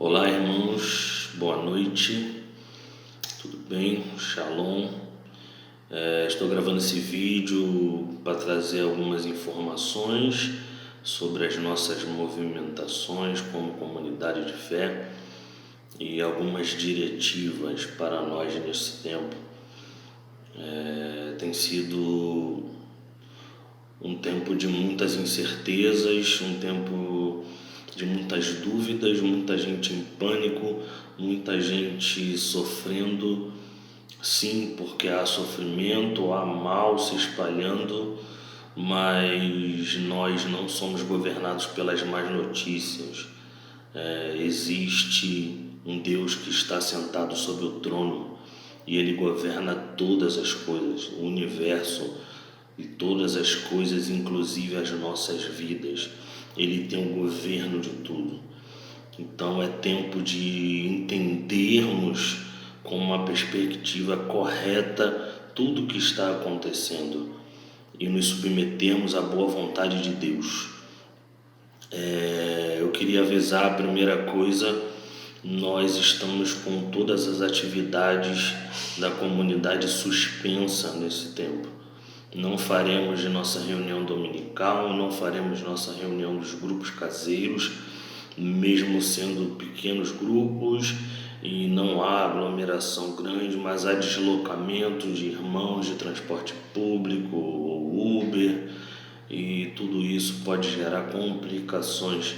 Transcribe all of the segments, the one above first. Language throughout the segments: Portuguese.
Olá, irmãos, boa noite, tudo bem? Shalom. Estou gravando esse vídeo para trazer algumas informações sobre as nossas movimentações como comunidade de fé e algumas diretivas para nós nesse tempo. Tem sido um tempo de muitas incertezas, um tempo de muitas dúvidas, muita gente em pânico, muita gente sofrendo, sim, porque há sofrimento, há mal se espalhando, mas nós não somos governados pelas más notícias. Existe um Deus que está sentado sobre o trono e Ele governa todas as coisas, o universo e todas as coisas, inclusive as nossas vidas. Ele tem o governo de tudo. Então é tempo de entendermos com uma perspectiva correta tudo o que está acontecendo e nos submetermos à boa vontade de Deus. Eu queria avisar a primeira coisa: nós estamos com todas as atividades da comunidade suspensa nesse tempo. Não faremos nossa reunião dominical, não faremos nossa reunião dos grupos caseiros, mesmo sendo pequenos grupos, e não há aglomeração grande, mas há deslocamento de irmãos de transporte público ou Uber, e tudo isso pode gerar complicações.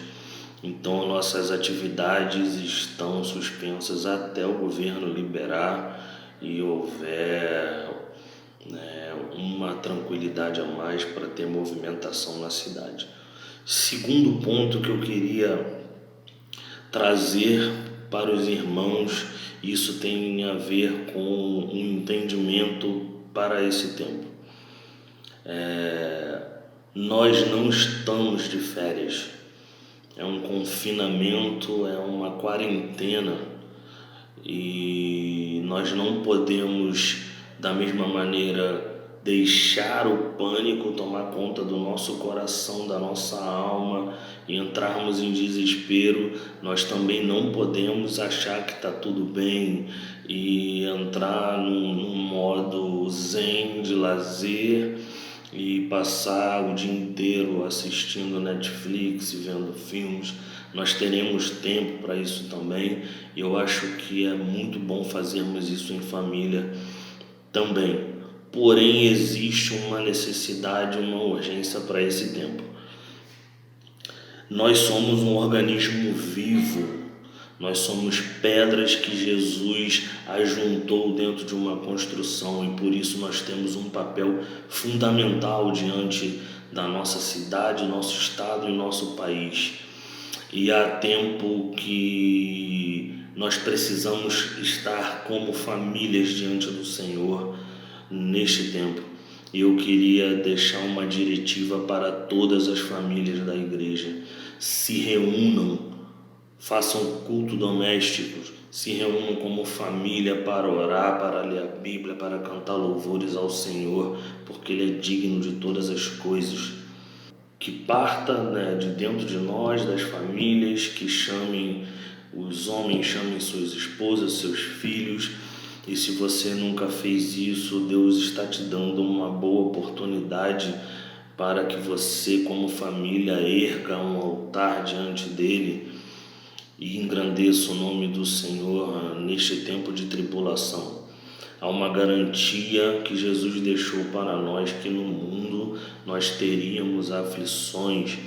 Então nossas atividades estão suspensas até o governo liberar e houver uma tranquilidade a mais para ter movimentação na cidade. Segundo ponto que eu queria trazer para os irmãos, isso tem a ver com um entendimento para esse tempo. Nós não estamos de férias, é um confinamento, é uma quarentena, e nós não podemos da mesma maneira deixar o pânico tomar conta do nosso coração, da nossa alma e entrarmos em desespero. Nós também não podemos achar que está tudo bem e entrar num modo zen de lazer e passar o dia inteiro assistindo Netflix e vendo filmes. Nós teremos tempo para isso também, e eu acho que é muito bom fazermos isso em família também. Porém, existe uma necessidade, uma urgência para esse tempo. Nós somos um organismo vivo, nós somos pedras que Jesus ajuntou dentro de uma construção, e por isso nós temos um papel fundamental diante da nossa cidade, nosso estado e nosso país. E há tempo que nós precisamos estar como famílias diante do Senhor neste tempo. E eu queria deixar uma diretiva para todas as famílias da igreja: se reúnam, façam culto doméstico, se reúnam como família para orar, para ler a Bíblia, para cantar louvores ao Senhor, porque Ele é digno de todas as coisas. Que parta de dentro de nós, das famílias, que chamem os homens, chamem suas esposas, seus filhos. E se você nunca fez isso, Deus está te dando uma boa oportunidade para que você, como família, erga um altar diante dele e engrandeça o nome do Senhor neste tempo de tribulação. Há uma garantia que Jesus deixou para nós, que no mundo nós teríamos aflições,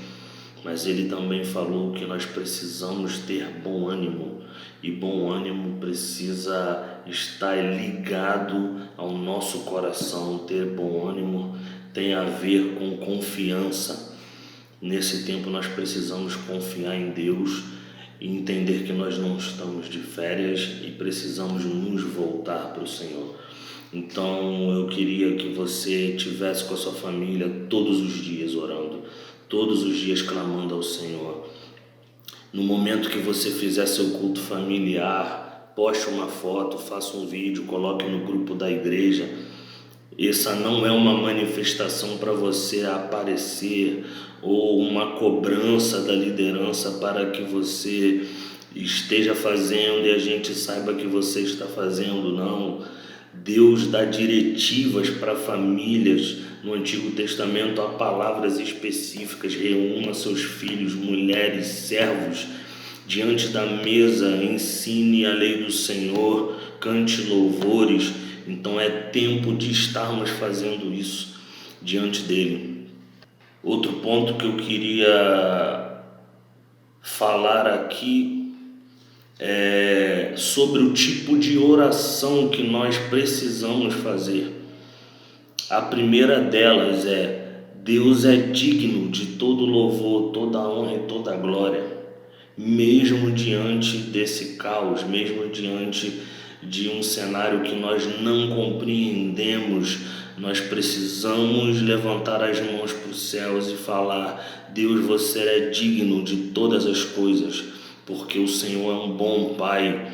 mas Ele também falou que nós precisamos ter bom ânimo, e bom ânimo precisa estar ligado ao nosso coração. Ter bom ânimo tem a ver com confiança. Nesse tempo nós precisamos confiar em Deus e entender que nós não estamos de férias e precisamos nos voltar para o Senhor. Então eu queria que você tivesse com a sua família todos os dias orando, todos os dias clamando ao Senhor. No momento que você fizer seu culto familiar, poste uma foto, faça um vídeo, coloque no grupo da igreja. Essa não é uma manifestação para você aparecer ou uma cobrança da liderança para que você esteja fazendo e a gente saiba que você está fazendo, não. Deus dá diretivas para famílias. No Antigo Testamento há palavras específicas: reúna seus filhos, mulheres, servos diante da mesa, ensine a lei do Senhor, cante louvores. Então é tempo de estarmos fazendo isso diante dele. Outro ponto que eu queria falar aqui é sobre o tipo de oração que nós precisamos fazer. A primeira delas é: Deus é digno de todo louvor, toda honra e toda glória. Mesmo diante desse caos, mesmo diante de um cenário que nós não compreendemos, nós precisamos levantar as mãos para os céus e falar: Deus, você é digno de todas as coisas, porque o Senhor é um bom Pai.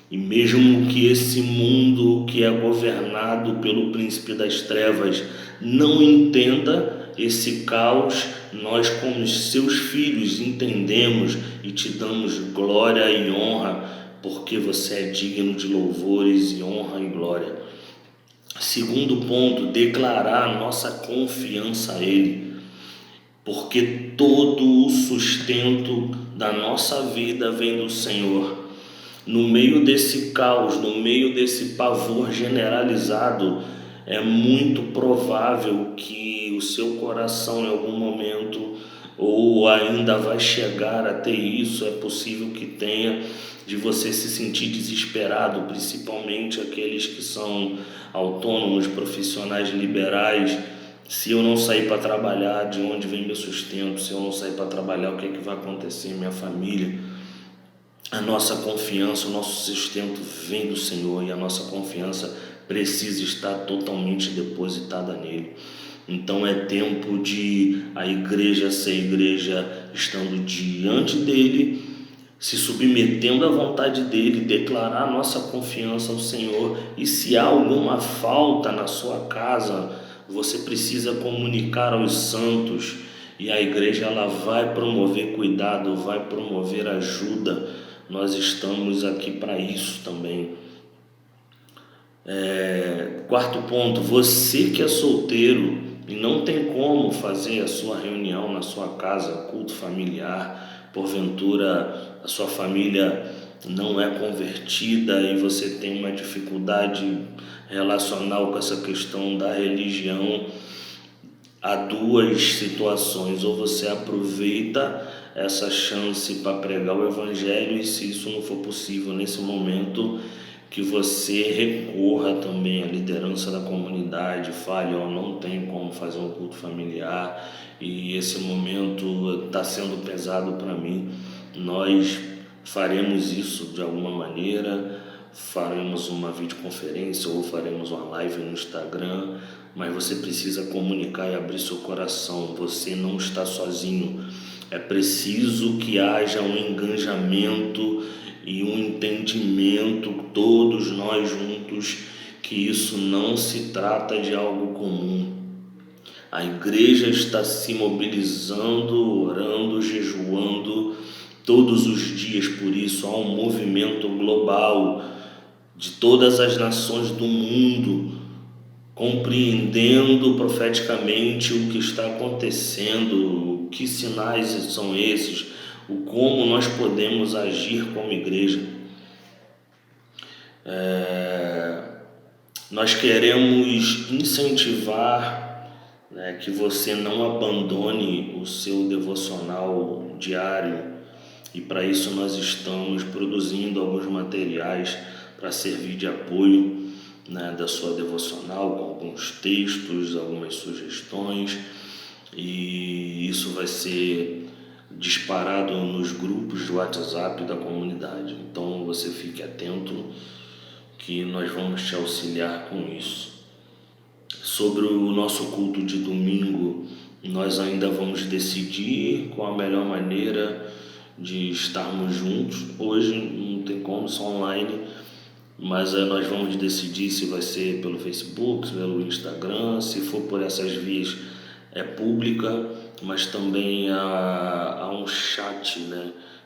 E mesmo que esse mundo que é governado pelo príncipe das trevas não entenda esse caos, nós como seus filhos entendemos e te damos glória e honra, porque você é digno de louvores e honra e glória. Segundo ponto, declarar a nossa confiança a Ele, porque todo o sustento da nossa vida vem do Senhor. No meio desse caos, no meio desse pavor generalizado, é muito provável que o seu coração em algum momento, ou ainda vai chegar a ter isso, é possível que tenha, de você se sentir desesperado, principalmente aqueles que são autônomos, profissionais liberais. Se eu não sair para trabalhar, de onde vem meu sustento? Se eu não sair para trabalhar, o que é que vai acontecer em minha família? A nossa confiança, o nosso sustento vem do Senhor e a nossa confiança precisa estar totalmente depositada nele. Então é tempo de a igreja ser igreja estando diante dele, se submetendo à vontade dele, declarar a nossa confiança ao Senhor. E se há alguma falta na sua casa, você precisa comunicar aos santos, e a igreja ela vai promover cuidado, vai promover ajuda. Nós estamos aqui para isso também. Quarto ponto, você que é solteiro e não tem como fazer a sua reunião na sua casa, culto familiar, porventura a sua família não é convertida e você tem uma dificuldade relacional com essa questão da religião, há duas situações: ou você aproveita essa chance para pregar o evangelho, e se isso não for possível nesse momento, que você recorra também à liderança da comunidade, fale: não tem como fazer um culto familiar e esse momento está sendo pesado para mim. Nós faremos isso de alguma maneira, faremos uma videoconferência ou faremos uma live no Instagram, mas você precisa comunicar e abrir seu coração. Você não está sozinho. É preciso que haja um engajamento e um entendimento, todos nós juntos, que isso não se trata de algo comum. A igreja está se mobilizando, orando, jejuando todos os dias por isso. Há um movimento global de todas as nações do mundo, compreendendo profeticamente o que está acontecendo, que sinais são esses, o como nós podemos agir como igreja. Nós queremos incentivar, que você não abandone o seu devocional diário, e para isso nós estamos produzindo alguns materiais para servir de apoio, da sua devocional, com alguns textos, algumas sugestões, e isso vai ser disparado nos grupos de WhatsApp da comunidade. Então você fique atento que nós vamos te auxiliar com isso. Sobre o nosso culto de domingo, nós ainda vamos decidir qual a melhor maneira de estarmos juntos. Hoje não tem como, só online, mas nós vamos decidir se vai ser pelo Facebook, pelo Instagram. Se for por essas vias, é pública, mas também há um chat,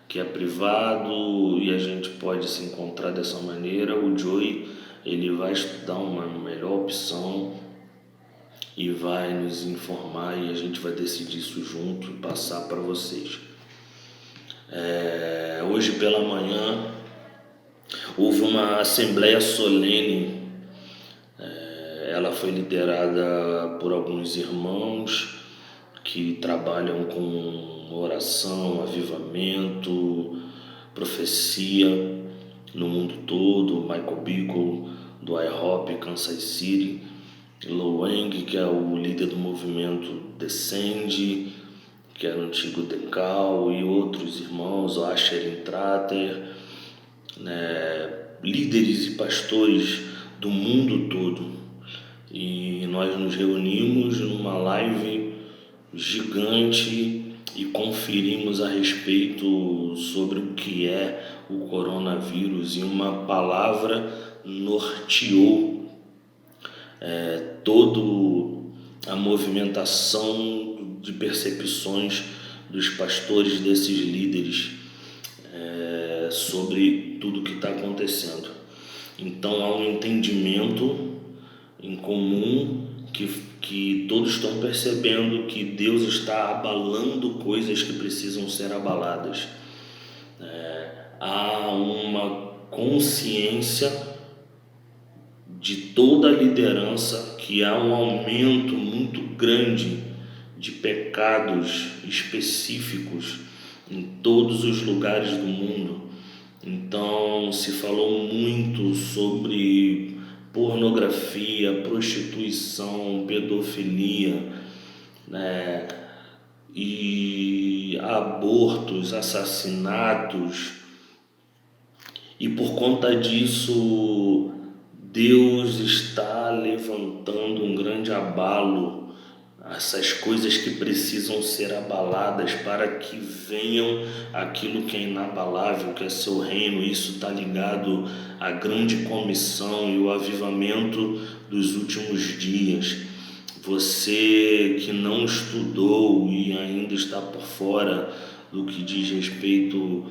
que é privado e a gente pode se encontrar dessa maneira. O Joey, ele vai estudar uma melhor opção e vai nos informar e a gente vai decidir isso junto e passar para vocês. Hoje pela manhã houve uma assembleia solene. Ela foi liderada por alguns irmãos que trabalham com oração, avivamento, profecia no mundo todo. Michael Bickle, do IHOP Kansas City, Lo Wang, que é o líder do movimento Descende, que era o antigo Decal, e outros irmãos, o Asher Intrater, líderes e pastores do mundo todo. E nós nos reunimos numa live gigante e conferimos a respeito sobre o que é o coronavírus, e uma palavra norteou toda a movimentação de percepções dos pastores, desses líderes, sobre tudo que está acontecendo. Então há um entendimento em comum que todos estão percebendo que Deus está abalando coisas que precisam ser abaladas. Há uma consciência de toda a liderança que há um aumento muito grande de pecados específicos em todos os lugares do mundo. Então se falou muito sobre pornografia, prostituição, pedofilia, e abortos, assassinatos, e por conta disso Deus está levantando um grande abalo, essas coisas que precisam ser abaladas para que venham aquilo que é inabalável, que é seu reino. Isso está ligado à grande comissão e o avivamento dos últimos dias. Você que não estudou e ainda está por fora do que diz respeito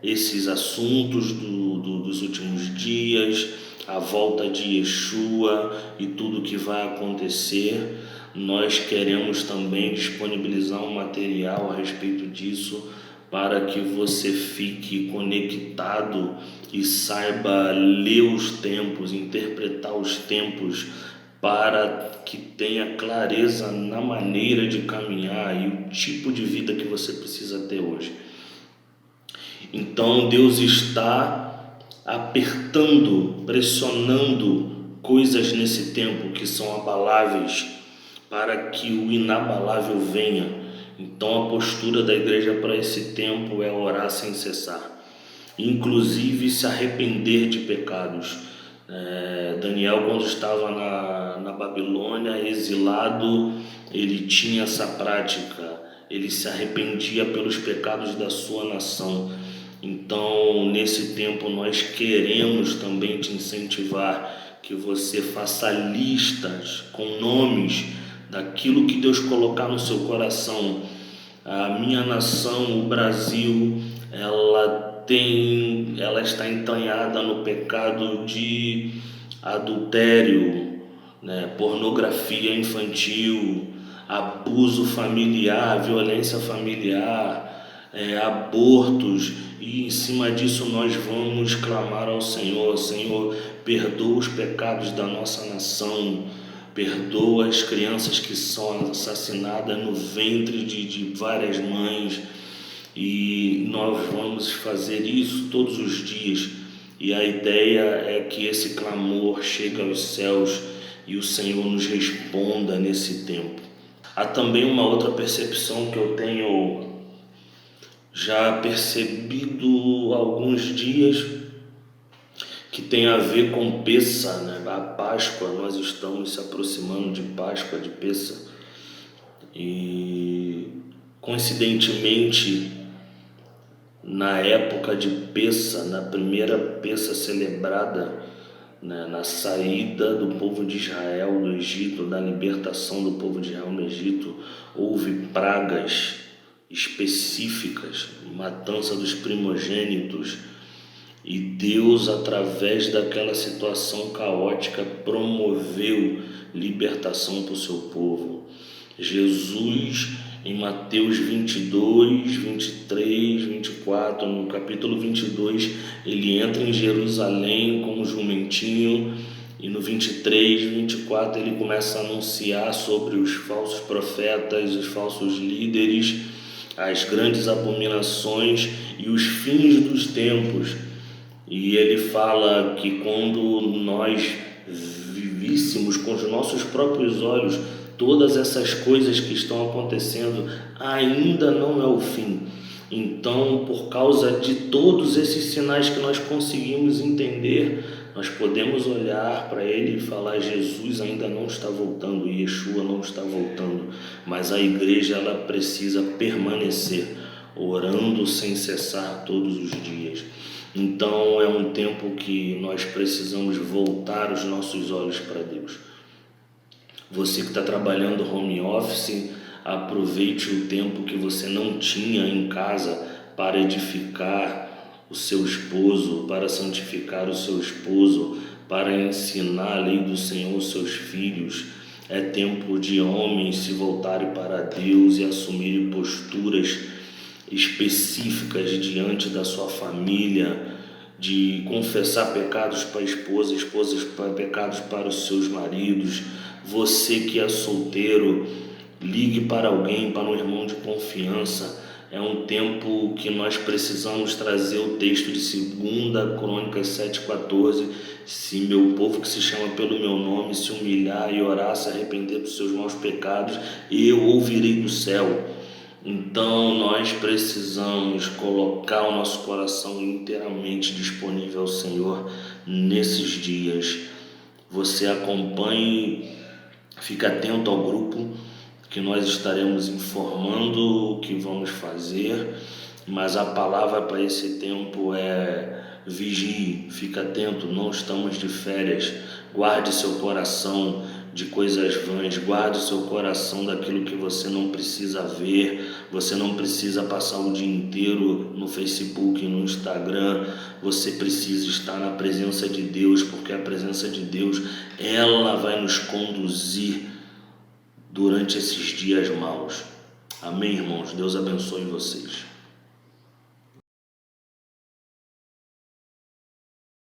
esses assuntos dos últimos dias, a volta de Yeshua e tudo que vai acontecer, nós queremos também disponibilizar um material a respeito disso para que você fique conectado e saiba ler os tempos, interpretar os tempos, para que tenha clareza na maneira de caminhar e o tipo de vida que você precisa ter hoje. Então Deus está apertando, pressionando coisas nesse tempo que são abaláveis, para que o inabalável venha. Então a postura da igreja para esse tempo é orar sem cessar, inclusive se arrepender de pecados. Daniel, quando estava na Babilônia, exilado, ele tinha essa prática, ele se arrependia pelos pecados da sua nação. Então, nesse tempo, nós queremos também te incentivar que você faça listas com nomes daquilo que Deus colocar no seu coração. A minha nação, o Brasil, ela está entranhada no pecado de adultério, pornografia infantil, abuso familiar, violência familiar, abortos, e em cima disso nós vamos clamar ao Senhor: Senhor, perdoa os pecados da nossa nação, perdoa as crianças que são assassinadas no ventre de várias mães. E nós vamos fazer isso todos os dias, e a ideia é que esse clamor chegue aos céus e o Senhor nos responda nesse tempo. Há também uma outra percepção que eu tenho já percebido há alguns dias, que tem a ver com Pessa, a Páscoa. Nós estamos se aproximando de Páscoa, de Pessa, e coincidentemente na época de Pessa, na primeira Pessa celebrada, na saída do povo de Israel do Egito, da libertação do povo de Israel no Egito, houve pragas específicas, matança dos primogênitos, e Deus, através daquela situação caótica, promoveu libertação para o seu povo. Jesus, em Mateus 22, 23, 24, no capítulo 22, ele entra em Jerusalém como jumentinho, e no 23, 24 ele começa a anunciar sobre os falsos profetas, os falsos líderes, as grandes abominações e os fins dos tempos. E ele fala que quando nós víssemos com os nossos próprios olhos todas essas coisas que estão acontecendo, ainda não é o fim. Então, por causa de todos esses sinais que nós conseguimos entender, nós podemos olhar para ele e falar: Jesus ainda não está voltando, Yeshua não está voltando, mas a igreja ela precisa permanecer orando sem cessar todos os dias. Então é um tempo que nós precisamos voltar os nossos olhos para Deus. Você que está trabalhando home office, aproveite o tempo que você não tinha em casa para edificar o seu esposo, para santificar o seu esposo, para ensinar a lei do Senhor aos seus filhos. É tempo de homens se voltarem para Deus e assumirem posturas específicas diante da sua família, de confessar pecados para a esposa, esposas pecados para os seus maridos. Você que é solteiro, ligue para alguém, para um irmão de confiança. É um tempo que nós precisamos trazer o texto de 2 Crônicas 7,14. Se meu povo que se chama pelo meu nome se humilhar e orar, se arrepender dos seus maus pecados, eu ouvirei do céu. Então nós precisamos colocar o nosso coração inteiramente disponível ao Senhor nesses dias. Você acompanhe, fique atento ao grupo, que nós estaremos informando o que vamos fazer, mas a palavra para esse tempo é: vigie, fique atento, não estamos de férias. Guarde seu coração de coisas vãs, guarde o seu coração daquilo que você não precisa ver. Você não precisa passar o dia inteiro no Facebook e no Instagram. Você precisa estar na presença de Deus, porque a presença de Deus, ela vai nos conduzir durante esses dias maus. Amém, irmãos? Deus abençoe vocês.